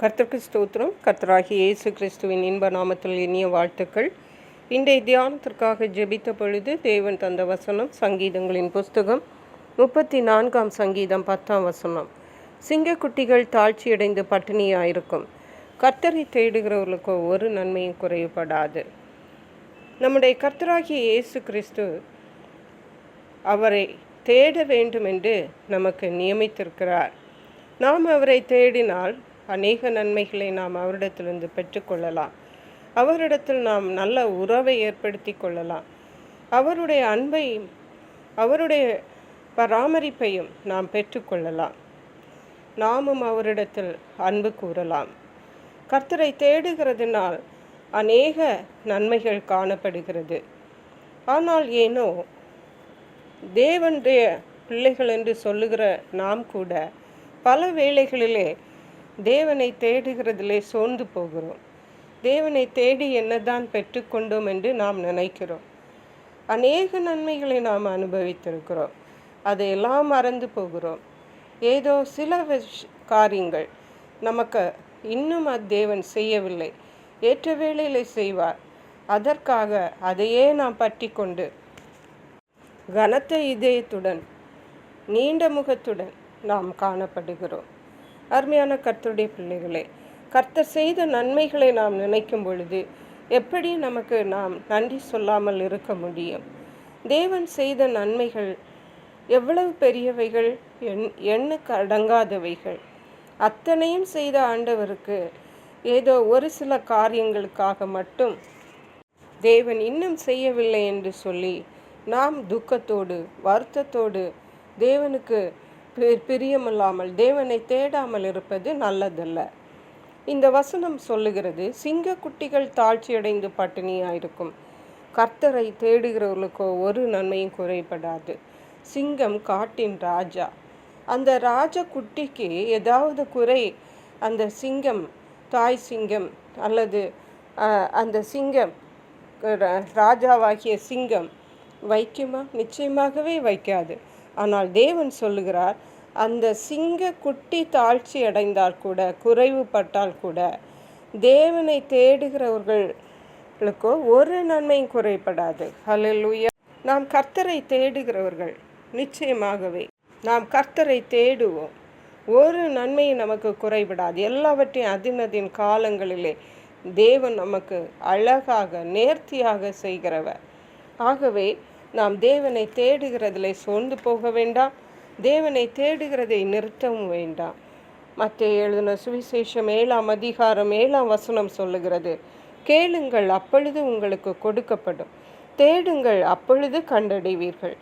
கர்த்தருக்கு ஸ்தோத்திரம். கர்த்தராகிய இயேசு கிறிஸ்துவின் இன்ப நாமத்தில் இனிய வாழ்த்துக்கள். இன்றைய தியானத்திற்காக ஜெபித்த பொழுது தேவன் தந்த வசனம் சங்கீதங்களின் புஸ்தகம் 34ஆம் சங்கீதம் 10ஆம் வசனம். சிங்கக்குட்டிகள் தாழ்ச்சியடைந்து பட்டினியாயிருக்கும், கர்த்தரை தேடுகிறவர்களுக்கோ ஒரு நன்மையும் குறைவுபடாது. நம்முடைய கர்த்தராகிய இயேசு கிறிஸ்து அவரை தேட வேண்டும் என்று நமக்கு நியமித்திருக்கிறார். நாம் அவரை தேடினால் அநேக நன்மைகளை நாம் அவரிடத்திலிருந்து பெற்றுக்கொள்ளலாம். அவரிடத்தில் நாம் நல்ல உறவை ஏற்படுத்தி கொள்ளலாம். அவருடைய அன்பையும் அவருடைய பராமரிப்பையும் நாம் பெற்றுக்கொள்ளலாம். நாமும் அவரிடத்தில் அன்பு கூறலாம். கர்த்தரை தேடுகிறதுனால் அநேக நன்மைகள் காணப்படுகிறது. ஆனால் ஏனோ தேவனுடைய பிள்ளைகள் என்று சொல்லுகிற நாம் கூட பல வேளைகளிலே தேவனை தேடுகிறதிலே சோர்ந்து போகிறோம். தேவனை தேடி என்னதான் பெற்றுக்கொண்டோம் என்று நாம் நினைக்கிறோம். அநேக நன்மைகளை நாம் அனுபவித்திருக்கிறோம். அதையெல்லாம் மறந்து போகிறோம். ஏதோ சில காரியங்கள் நமக்கு இன்னும் தேவன் செய்யவில்லை, ஏற்ற வேளையில் செய்வார். அதற்காக அதையே நாம் பற்றி கொண்டு கனத்த இதயத்துடன் நீண்ட முகத்துடன் நாம் காணப்படுகிறோம். அருமையான கர்த்தருடைய பிள்ளைகளே, கர்த்தர் செய்த நன்மைகளை நாம் நினைக்கும் பொழுது எப்படி நமக்கு நாம் நன்றி சொல்லாமல் இருக்க முடியும்? தேவன் செய்த நன்மைகள் எவ்வளவு பெரியவைகள், எண்ணுக்கு அடங்காதவைகள். அத்தனையும் செய்த ஆண்டவருக்கு ஏதோ ஒரு சில காரியங்களுக்காக மட்டும் தேவன் இன்னும் செய்யவில்லை என்று சொல்லி நாம் துக்கத்தோடு வருத்தத்தோடு தேவனுக்கு பிரியமில்லாமல் தேவனை தேடாமல் இருப்பது நல்லதல்ல. இந்த வசனம் சொல்லுகிறது, சிங்கக்குட்டிகள் தாழ்ச்சியடைந்து பட்டினியாயிருக்கும், கர்த்தரை தேடுகிறவர்களுக்கோ ஒரு நன்மையும் குறைபடாது. சிங்கம் காட்டின் ராஜா. அந்த ராஜ குட்டிக்கு ஏதாவது குறை அந்த சிங்கம், தாய் சிங்கம் அல்லது அந்த சிங்கம் ராஜாவாகிய சிங்கம் வைக்குமா? நிச்சயமாகவே வைக்காது. ஆனால் தேவன் சொல்லுகிறார், அந்த சிங்க குட்டி தாழ்ச்சி அடைந்தால் கூட, குறைவுபட்டால் கூட, தேவனை தேடுகிறவர்களுக்கோ ஒரு நன்மையும் குறைபடாது. ஹல்லேலூயா. நாம் கர்த்தரை தேடுகிறவர்கள் நிச்சயமாகவே நாம் கர்த்தரை தேடுவோம். ஒரு நன்மையும் நமக்கு குறைபடாது. எல்லாவற்றையும் அதினதின் காலங்களிலே தேவன் நமக்கு அழகாக நேர்த்தியாக செய்கிறவர். ஆகவே நாம் தேவனை தேடுகிறதிலே சோர்ந்து போக வேண்டாம். தேவனை தேடுகிறதை நிறுத்தவும் வேண்டாம். மத்தேயு எழுதின சுவிசேஷம் 7ஆம் அதிகாரம் 7ஆம் வசனம் சொல்லுகிறது, கேளுங்கள் அப்பொழுது உங்களுக்கு கொடுக்கப்படும், தேடுங்கள் அப்பொழுது கண்டடைவீர்கள்,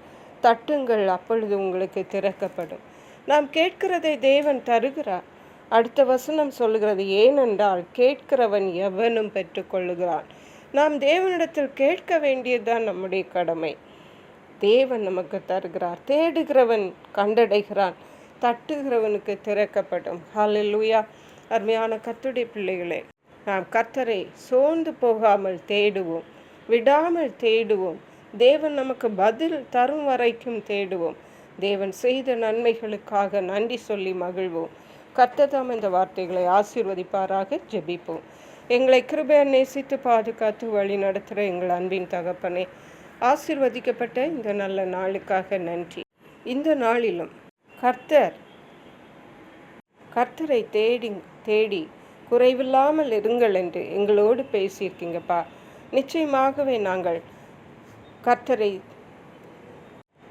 தட்டுங்கள் அப்பொழுது உங்களுக்கு திறக்கப்படும். நாம் கேட்கிறதை தேவன் தருகிறார். அடுத்த வசனம் சொல்லுகிறது, ஏனென்றால் கேட்கிறவன் எவனும் பெற்றுக்கொள்ளுகிறான். நாம் தேவனிடத்தில் கேட்க வேண்டியதுதான் நம்முடைய கடமை. தேவன் நமக்கு தருகிறார். தேடுகிறவன் கண்டடைகிறான், தட்டுகிறவனுக்கு திறக்கப்படும். ஹல்லேலூயா. அருமையான கர்த்தருடைய பிள்ளைகளே, நாம் கர்த்தரை சோர்ந்து போகாமல் தேடுவோம், விடாமல் தேடுவோம். தேவன் நமக்கு பதில் தரும் வரைக்கும் தேடுவோம். தேவன் செய்த நன்மைகளுக்காக நன்றி சொல்லி மகிழ்வோம். கர்த்தர் தாம் இந்த வார்த்தைகளை ஆசீர்வதிப்பாராக. ஜெபிப்போம். எங்களை கிருபையால் நேசித்து பாதுகாத்து வழி நடத்துகிற எங்கள் அன்பின் தகப்பனே, ஆசீர்வதிக்கப்பட்ட இந்த நல்ல நாளுக்காக நன்றி. இந்த நாளிலும் கர்த்தரை தேடி குறைவில்லாமல் இருங்கள் என்று எங்களோடு பேசியிருக்கீங்கப்பா. நிச்சயமாகவே நாங்கள் கர்த்தரை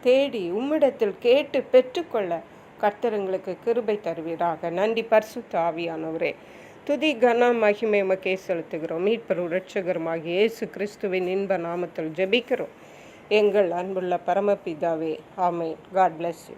தேடி உம்மிடத்தில் கேட்டு பெற்றுக்கொள்ள கர்த்தர் எங்களுக்கு கிருபை தருவீராக. நன்றி பரிசுத்த ஆவியானவரே. துதி கனம் மகிமை உமக்கே செலுத்துகிறோம். மீட்பரும் இரட்சகருமாகிய இயேசு கிறிஸ்துவின் இன்ப நாமத்தில் ஜெபிக்கிறோம் எங்கள் அன்புள்ள பரமபிதாவே. ஆமென். God bless you.